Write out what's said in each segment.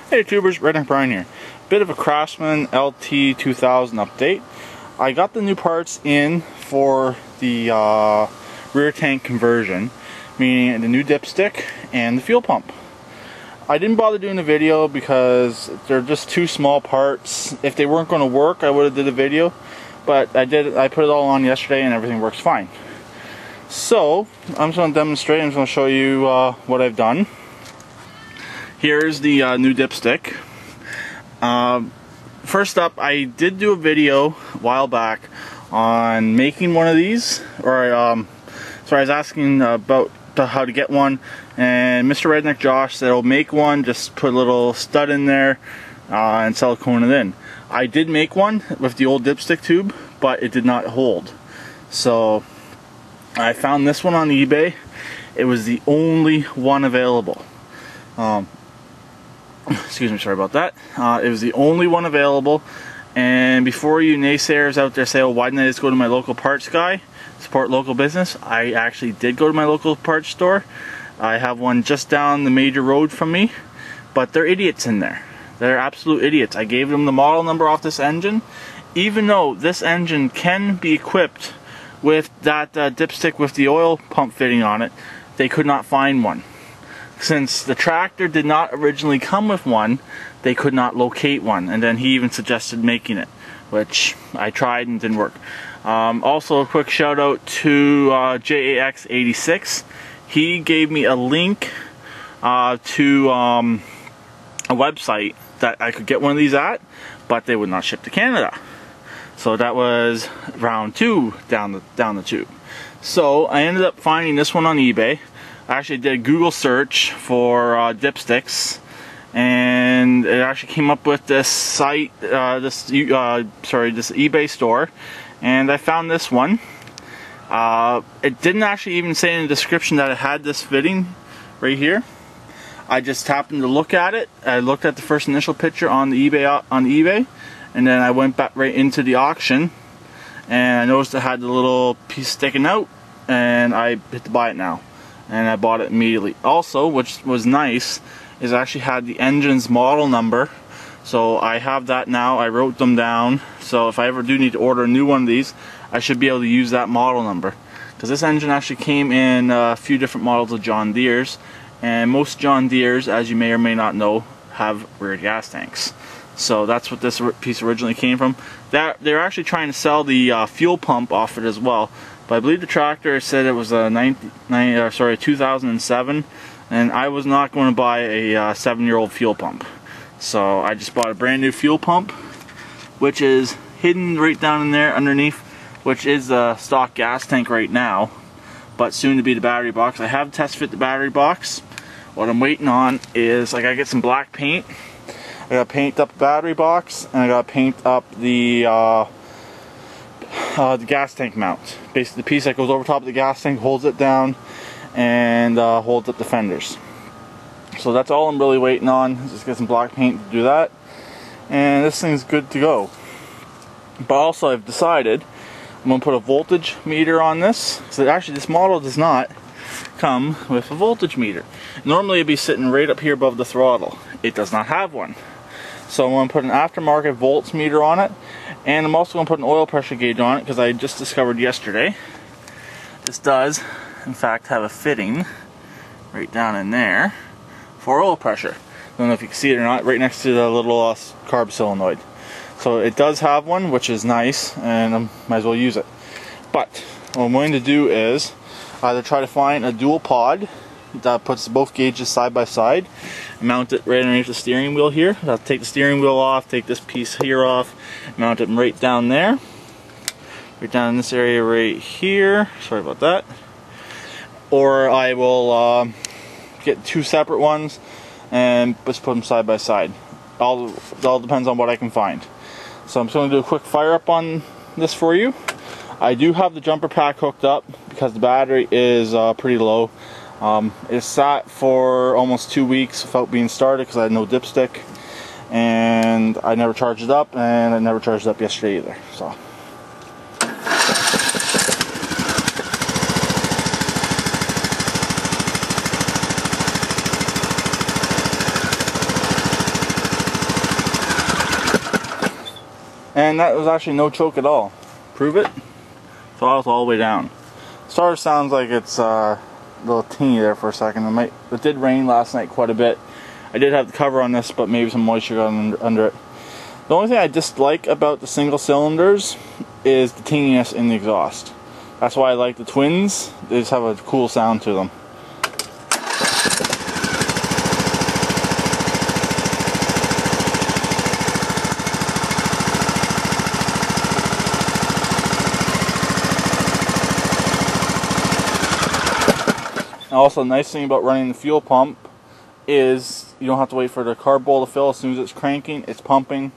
Hey tubers, Redneck Brian here. Bit of a Craftsman LT2000 update. I got the new parts in for the rear tank conversion, meaning the new dipstick and the fuel pump. I didn't bother doing a video because they're just two small parts. If they weren't going to work, I would have did a video, but I put it all on yesterday and everything works fine. So I'm just going to demonstrate. I'm just going to show you what I've done. Here's the new dipstick. First up, I did do a video a while back on making one of these, or so I was asking about how to get one, and Mr. Redneck Josh said, "Oh, make one, just put a little stud in there and silicone it in." I did make one with the old dipstick tube, but it did not hold. So I found this one on eBay. It was the only one available. Excuse me, sorry about that. It was the only one available, and before you naysayers out there say, "Oh, why didn't I just go to my local parts guy, support local business?" I actually did go to my local parts store. I have one just down the major road from me, but they're idiots in there. They're absolute idiots. I gave them the model number off this engine, even though this engine can be equipped with that dipstick with the oil pump fitting on it. They could not find one. Since the tractor did not originally come with one, they could not locate one, and then he even suggested making it, which I tried and didn't work. Also, a quick shout out to JAX86. He gave me a link to a website that I could get one of these at, but they would not ship to Canada. So that was round 2 down the tube. So I ended up finding this one on eBay. I actually did a Google search for dipsticks, and it actually came up with this site, this eBay store, and I found this one. It didn't actually even say in the description that it had this fitting right here. I just happened to look at it. I looked at the first initial picture on the eBay, and then I went back right into the auction, and I noticed it had the little piece sticking out, and I hit to buy it now. And I bought it immediately. Also, which was nice, is I actually had the engine's model number, so I have that now. I wrote them down, so if I ever do need to order a new one of these, I should be able to use that model number, because this engine actually came in a few different models of John Deere's, and most John Deere's, as you may or may not know, have rear gas tanks. So that's what this piece originally came from. They're actually trying to sell the fuel pump off it as well. But I believe the tractor said it was a 2007, and I was not going to buy a 7-year-old fuel pump. So I just bought a brand new fuel pump, which is hidden right down in there underneath, which is a stock gas tank right now, but soon to be the battery box. I have test fit the battery box. What I'm waiting on is I gotta get some black paint. I gotta paint up the battery box, and I gotta paint up the gas tank mount. Basically the piece that goes over top of the gas tank, holds it down, and holds up the fenders. So that's all I'm really waiting on. Just get some black paint to do that, and this thing's good to go. But also I've decided I'm going to put a voltage meter on this. So actually this model does not come with a voltage meter. Normally it'd be sitting right up here above the throttle. It does not have one. So I'm going to put an aftermarket volts meter on it, and I'm also going to put an oil pressure gauge on it, because I just discovered yesterday this does in fact have a fitting right down in there for oil pressure. I don't know if you can see it or not, right next to the little carb solenoid. So it does have one, which is nice, and I might as well use it. But what I'm going to do is either try to find a dual pod that puts both gauges side by side, mount it right underneath the steering wheel here. I'll take the steering wheel off, take this piece here off, mount it right down there, right down in this area right here. Sorry about that. Or I will get two separate ones and just put them side by side. All depends on what I can find. So I'm just going to do a quick fire up on this for you. I do have the jumper pack hooked up because the battery is pretty low. It sat for almost 2 weeks without being started because I had no dipstick, and I never charged it up, and I never charged it up yesterday either. So And that was actually no choke at all. Prove it. Throttle's all the way down. Starter sounds like it's a little teeny there for a second. It did rain last night quite a bit. I did have the cover on this, but maybe some moisture got under it. The only thing I dislike about the single cylinders is the tinniness in the exhaust. That's why I like the twins. They just have a cool sound to them. Also, the nice thing about running the fuel pump is you don't have to wait for the carb bowl to fill. As soon as it's cranking, it's pumping,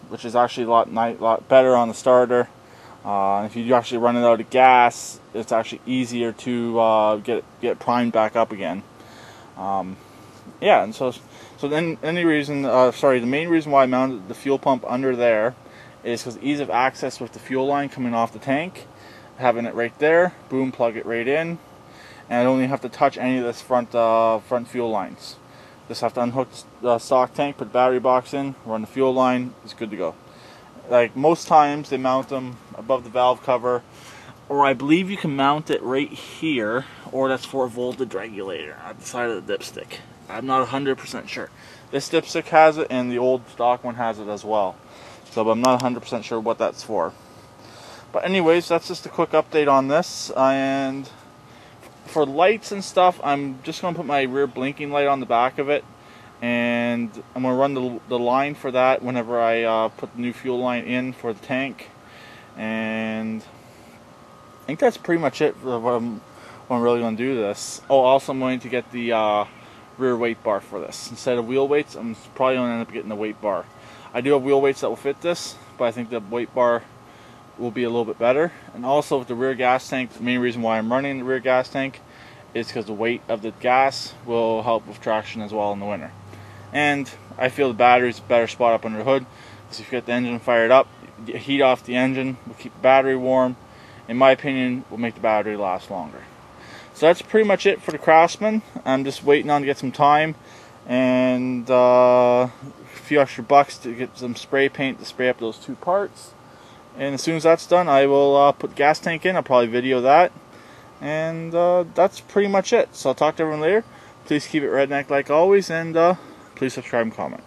which is actually a lot better on the starter. If you actually run it out of gas, it's actually easier to get primed back up again. Yeah, and so then the main reason why I mounted the fuel pump under there is because ease of access with the fuel line coming off the tank, having it right there, boom, plug it right in. And I don't even have to touch any of this front fuel lines. Just have to unhook the stock tank, put the battery box in, run the fuel line, it's good to go. Like most times they mount them above the valve cover, or I believe you can mount it right here, or that's for a voltage regulator at the side of the dipstick. I'm not 100% sure. This dipstick has it, and the old stock one has it as well. So I'm not 100% sure what that's for. But anyways, that's just a quick update on this. And for lights and stuff, I'm just going to put my rear blinking light on the back of it, and I'm going to run the line for that whenever I put the new fuel line in for the tank. And I think that's pretty much it for what I'm really going to do this. Oh, also I'm going to get the rear weight bar for this. Instead of wheel weights, I'm probably going to end up getting the weight bar. I do have wheel weights that will fit this, but I think the weight bar will be a little bit better. And also with the rear gas tank, the main reason why I'm running the rear gas tank is because the weight of the gas will help with traction as well in the winter. And I feel the battery's a better spot up under the hood, because if you get the engine fired up, heat off the engine will keep the battery warm. In my opinion, will make the battery last longer. So that's pretty much it for the Craftsman. I'm just waiting on to get some time and a few extra bucks to get some spray paint to spray up those two parts. And as soon as that's done, I will put the gas tank in. I'll probably video that. And that's pretty much it. So I'll talk to everyone later. Please keep it redneck like always, and please subscribe and comment.